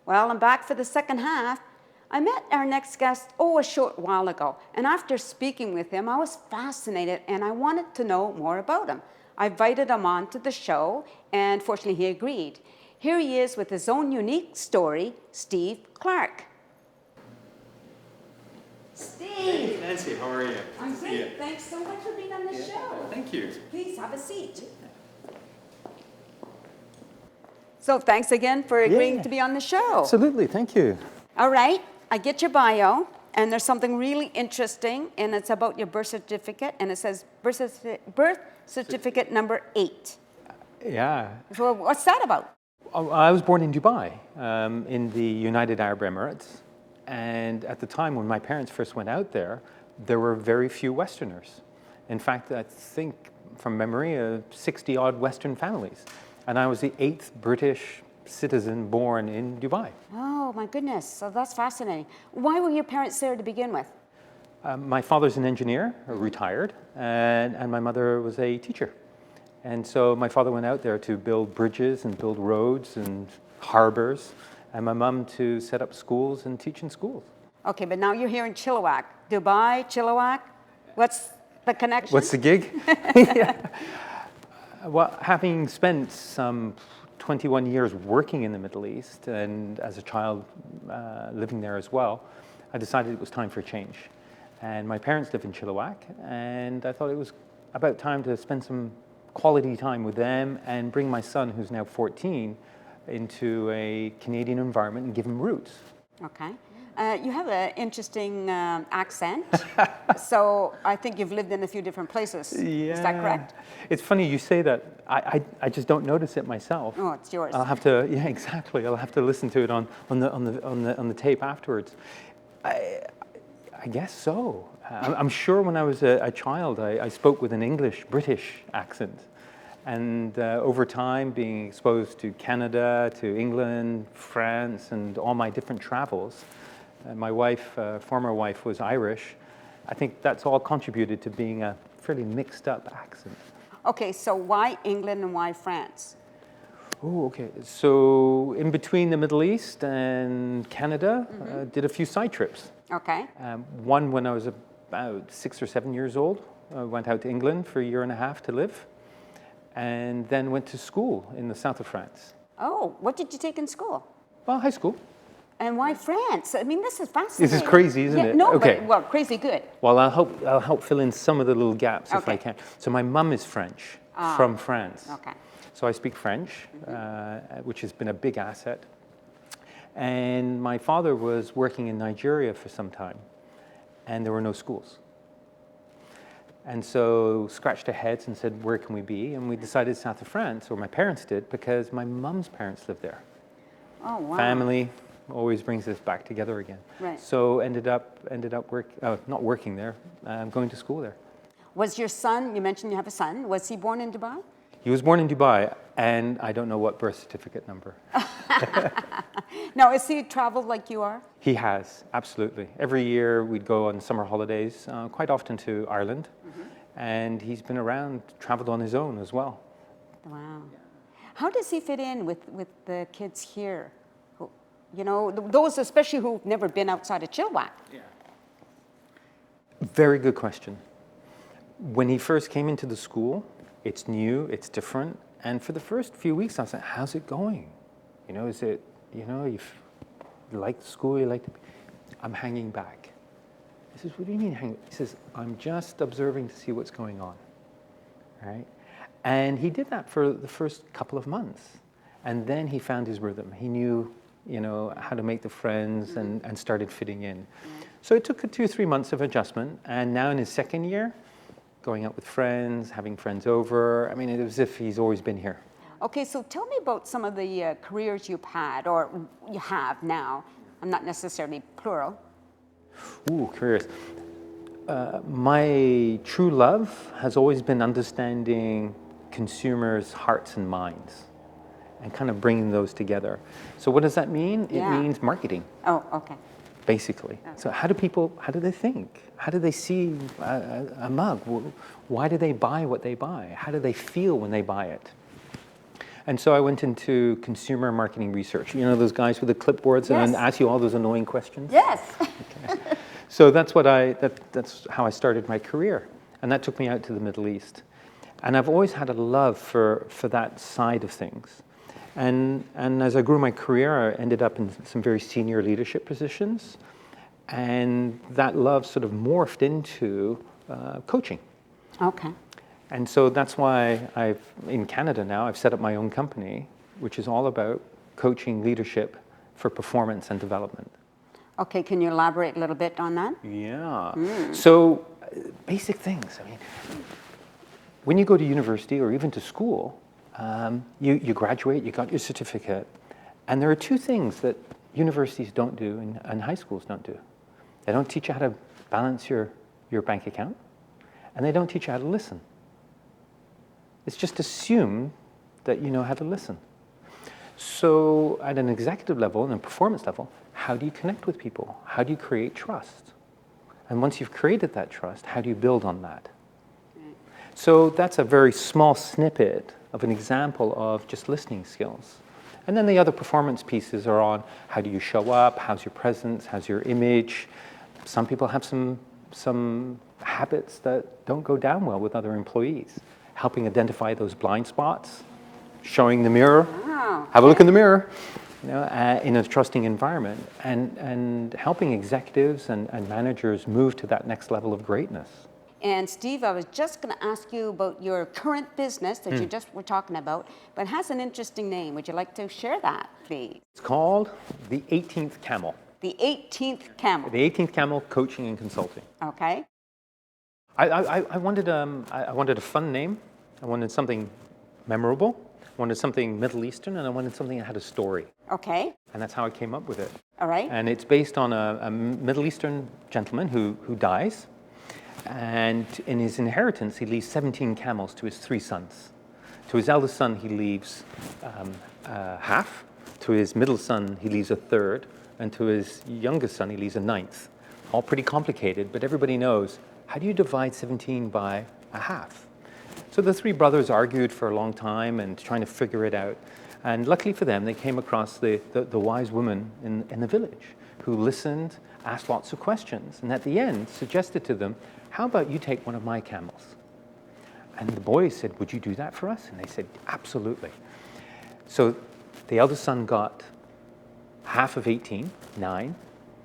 Well, I'm back for the second half. I met our next guest, a short while ago, and after speaking with him, I was fascinated and I wanted to know more about him. I invited him on to the show, and fortunately he agreed. Here he is with his own unique story, Stephan Clark. Steve! Hey, Nancy, how are you? I'm great. Thanks so much for being on the show. Thank you. Please have a seat. So thanks again for agreeing to be on the show. Absolutely, thank you. All right, I get your bio, and there's something really interesting, and it's about your birth certificate, and it says birth certificate number 8. Yeah. So what's that about? I was born in Dubai, in the United Arab Emirates. And at the time when my parents first went out there were very few Westerners. In fact, I think from memory, 60-odd Western families. And I was the 8th British citizen born in Dubai. Oh, my goodness. So that's fascinating. Why were your parents there to begin with? My father's an engineer, retired, and my mother was a teacher. And so my father went out there to build bridges and build roads and harbors, and my mum to set up schools and teach in schools. Okay, but now you're here in Chilliwack. Dubai, Chilliwack. What's the connection? What's the gig? Yeah. Well, having spent some 21 years working in the Middle East and as a child living there as well, I decided it was time for a change. And my parents live in Chilliwack, and I thought it was about time to spend some quality time with them and bring my son, who's now 14, into a Canadian environment and give him roots. Okay. You have an interesting accent, so I think you've lived in a few different places. Yeah. Is that correct? It's funny you say that. I just don't notice it myself. Oh, it's yours. I'll have to, yeah, exactly. I'll have to listen to it on the tape afterwards. I guess so. I'm sure when I was a child, I spoke with an English-British accent. And over time, being exposed to Canada, to England, France, and all my different travels, my wife, former wife, was Irish. I think that's all contributed to being a fairly mixed up accent. Okay, so why England and why France? Oh, okay. So in between the Middle East and Canada, did a few side trips. Okay. One when I was about 6 or 7 years old. I went out to England for a year and a half to live, and then went to school in the south of France. Oh, what did you take in school? Well, high school. And why France? I mean, this is fascinating. This is crazy, isn't it? No, Okay. but, well, crazy good. Well, I'll help fill in some of the little gaps if I can. So my mum is French, from France. Okay. So I speak French, which has been a big asset. And my father was working in Nigeria for some time, and there were no schools. And so scratched our heads and said, where can we be? And we decided south of France, or my parents did, because my mum's parents lived there. Oh, wow. Family always brings us back together again. Right. So ended up not working there, going to school there. Was your son, you mentioned you have a son, was he born in Dubai? He was born in Dubai, and I don't know what birth certificate number. Now, has he traveled like you are? He has, absolutely. Every year we'd go on summer holidays, quite often to Ireland, and he's been around, traveled on his own as well. Wow. How does he fit in with the kids here? Who, you know, those especially who've never been outside of Chilliwack. Yeah. Very good question. When he first came into the school, it's new, it's different, and for the first few weeks I was like, how's it going? You know, is it, you know, you like the school, you like the... I'm hanging back. He says, what do you mean hanging? He says, I'm just observing to see what's going on, right? And he did that for the first couple of months. And then he found his rhythm. He knew, you know, how to make the friends and started fitting in. So it took 2 or 3 months of adjustment. And now in his second year, going out with friends, having friends over. I mean, it was as if he's always been here. Okay, so tell me about some of the careers you've had, or you have now. I'm not necessarily plural. Ooh, careers. My true love has always been understanding consumers' hearts and minds and kind of bringing those together. So what does that mean? It means marketing. Oh, okay. Basically. Okay. So how do they think? How do they see a mug? Why do they buy what they buy? How do they feel when they buy it? And so I went into consumer marketing research. You know those guys with the clipboards and then ask you all those annoying questions? Yes. So that's how I started my career. And that took me out to the Middle East. And I've always had a love for that side of things. And as I grew my career, I ended up in some very senior leadership positions. And that love sort of morphed into coaching. Okay. And so that's why in Canada now, I've set up my own company, which is all about coaching leadership for performance and development. Okay, can you elaborate a little bit on that? Yeah. So basic things. I mean, when you go to university or even to school, you graduate, you got your certificate, and there are two things that universities don't do and high schools don't do. They don't teach you how to balance your bank account, and they don't teach you how to listen. It's just assumed that you know how to listen. So at an executive level and a performance level, how do you connect with people? How do you create trust? And once you've created that trust, how do you build on that? So that's a very small snippet of an example of just listening skills. And then the other performance pieces are on how do you show up, how's your presence, how's your image. Some people have some habits that don't go down well with other employees. Helping identify those blind spots, showing the mirror, have a look in the mirror, in a trusting environment, and helping executives and managers move to that next level of greatness. And Steve, I was just going to ask you about your current business that you just were talking about, but it has an interesting name. Would you like to share that, please? It's called the 18th Camel. The 18th Camel. The 18th Camel Coaching and Consulting. Okay. I wanted a fun name. I wanted something memorable. I wanted something Middle Eastern, and I wanted something that had a story. Okay. And that's how I came up with it. All right. And it's based on a Middle Eastern gentleman who dies. And in his inheritance, he leaves 17 camels to his 3 sons. To his eldest son, he leaves half. To his middle son, he leaves a third. And to his youngest son, he leaves a ninth. All pretty complicated, but everybody knows, how do you divide 17 by a half? So the 3 brothers argued for a long time and trying to figure it out. And luckily for them, they came across the wise woman in the village who listened, asked lots of questions, and at the end suggested to them, how about you take one of my camels? And the boys said, would you do that for us? And they said, absolutely. So the eldest son got half of 18, 9.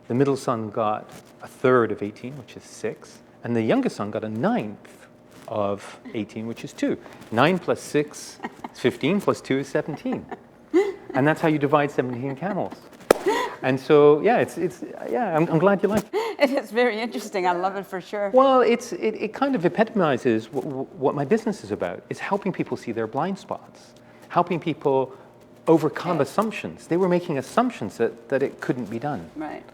The middle son got a third of 18, which is 6. And the youngest son got a ninth of 18, which is 2. 9 plus 6 is 15, plus 2 is 17. And that's how you divide 17 camels. And so, yeah, I'm glad you like it. It is very interesting. I love it for sure. Well, it kind of epitomizes what my business is about. It's helping people see their blind spots, helping people overcome assumptions. They were making assumptions that it couldn't be done. Right.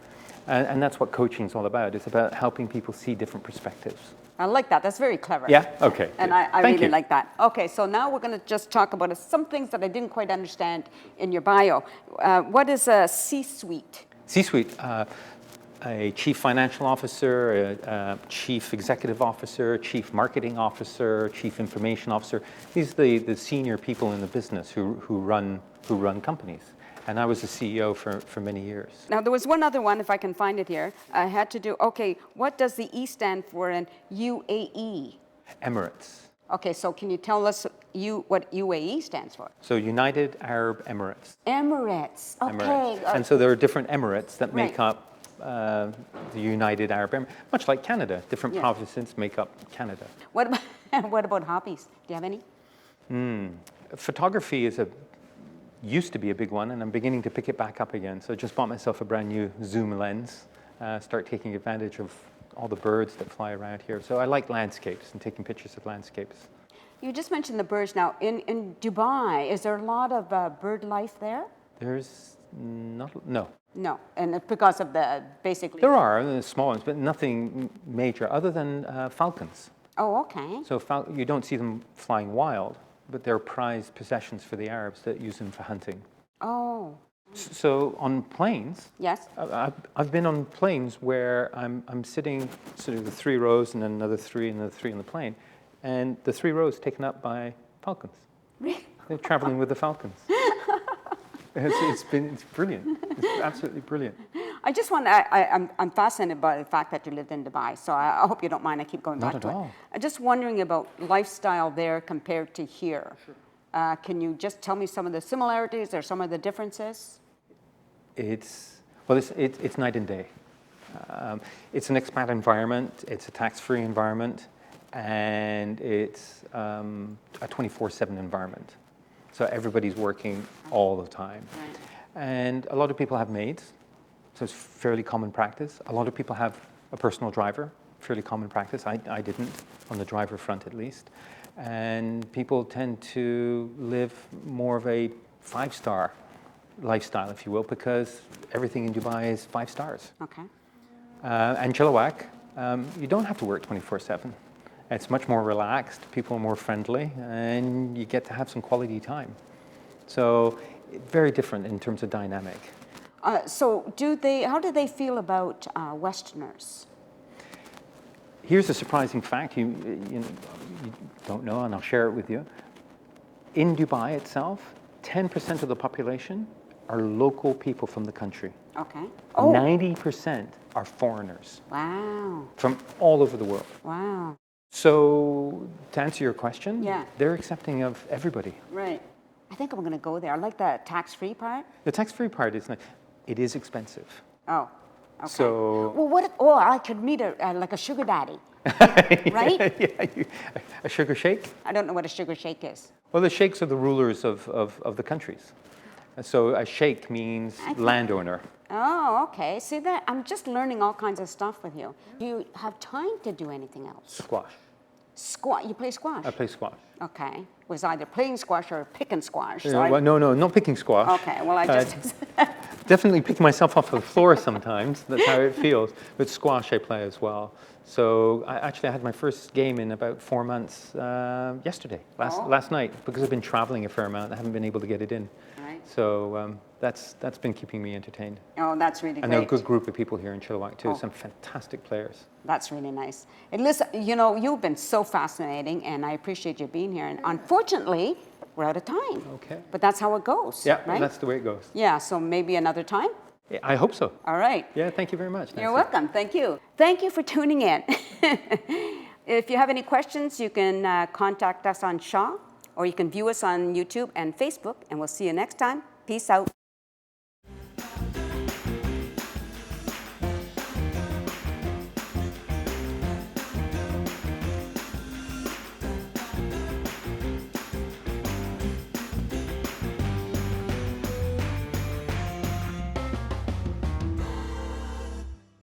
And that's what coaching is all about. It's about helping people see different perspectives. I like that. That's very clever. Yeah? Okay. And good. I Thank really you. like that. Okay, so now we're going to just talk about some things that I didn't quite understand in your bio. What is a C-suite? C-suite, a chief financial officer, a chief executive officer, chief marketing officer, chief information officer. These are the senior people in the business who run companies. And I was the CEO for many years. Now, there was one other one, if I can find it here. I had to do, okay, what does the E stand for in UAE? Emirates. Okay, so can you tell us what UAE stands for? So United Arab Emirates. Emirates, okay. Emirates. And so there are different Emirates that make Right. up the United Arab Emirates, much like Canada. Different provinces make up Canada. What about hobbies? Do you have any? Photography used to be a big one, and I'm beginning to pick it back up again. So I just bought myself a brand new zoom lens, start taking advantage of all the birds that fly around here. So I like landscapes and taking pictures of landscapes. You just mentioned the birds now. In Dubai, is there a lot of bird life there? There's no. No, and it's because of basically... There are small ones, but nothing major other than falcons. Oh, okay. So you don't see them flying wild, but they're prized possessions for the Arabs that use them for hunting. Oh. So on planes, Yes. I've been on planes where I'm sitting sort of the 3 rows and then another 3 and another 3 on the plane, and the 3 rows taken up by falcons. Really? They're traveling with the falcons. It's brilliant. It's absolutely brilliant. I just want I'm fascinated by the fact that you lived in Dubai, so I hope you don't mind I keep going back Not to at it. all. I'm just wondering about lifestyle there compared to here. Sure. Can you just tell me some of the similarities or some of the differences? It's night and day. It's an expat environment, it's a tax-free environment, and it's a 24/7 environment. So everybody's working all the time. Right. And a lot of people have maids, so it's fairly common practice. A lot of people have a personal driver, fairly common practice. I didn't, on the driver front at least. And people tend to live more of a 5-star lifestyle, if you will, because everything in Dubai is 5 stars. Okay. And Chilliwack, you don't have to work 24/7. It's much more relaxed, people are more friendly, and you get to have some quality time. So very different in terms of dynamic. So how do they feel about Westerners? Here's a surprising fact you don't know, and I'll share it with you. In Dubai itself, 10% of the population are local people from the country. Okay. Oh. 90% are foreigners. Wow. From all over the world. Wow. So to answer your question, yeah, they're accepting of everybody. Right. I think I'm going to go there. I like the tax-free part. The tax-free part is it is expensive. Oh. Okay. So well, I could meet like a sugar daddy, right? A sugar sheikh? I don't know what a sugar sheikh is. Well, the sheikhs are the rulers of the countries. So a sheikh means landowner. Oh, okay. See that? I'm just learning all kinds of stuff with you. Do you have time to do anything else? Squash. Squash? You play squash? I play squash. Okay. Was either playing squash or picking squash. So Well, no, not picking squash. Okay, well, I just... Definitely pick myself off the floor sometimes. That's how it feels. But squash I play as well. So I had my first game in about 4 months yesterday, last night, because I've been traveling a fair amount. I haven't been able to get it in. Right. So that's been keeping me entertained. Oh, that's really great. And there are a good group of people here in Chilliwack too, some fantastic players. That's really nice. And listen, you've been so fascinating, and I appreciate you being here. And unfortunately, we're out of time. Okay. But that's how it goes. Yeah, right? That's the way it goes. Yeah, so maybe another time? I hope so. All right. Yeah, thank you very much. You're welcome. Thank you. Thank you for tuning in. If you have any questions, you can contact us on Shaw, or you can view us on YouTube and Facebook, and we'll see you next time. Peace out.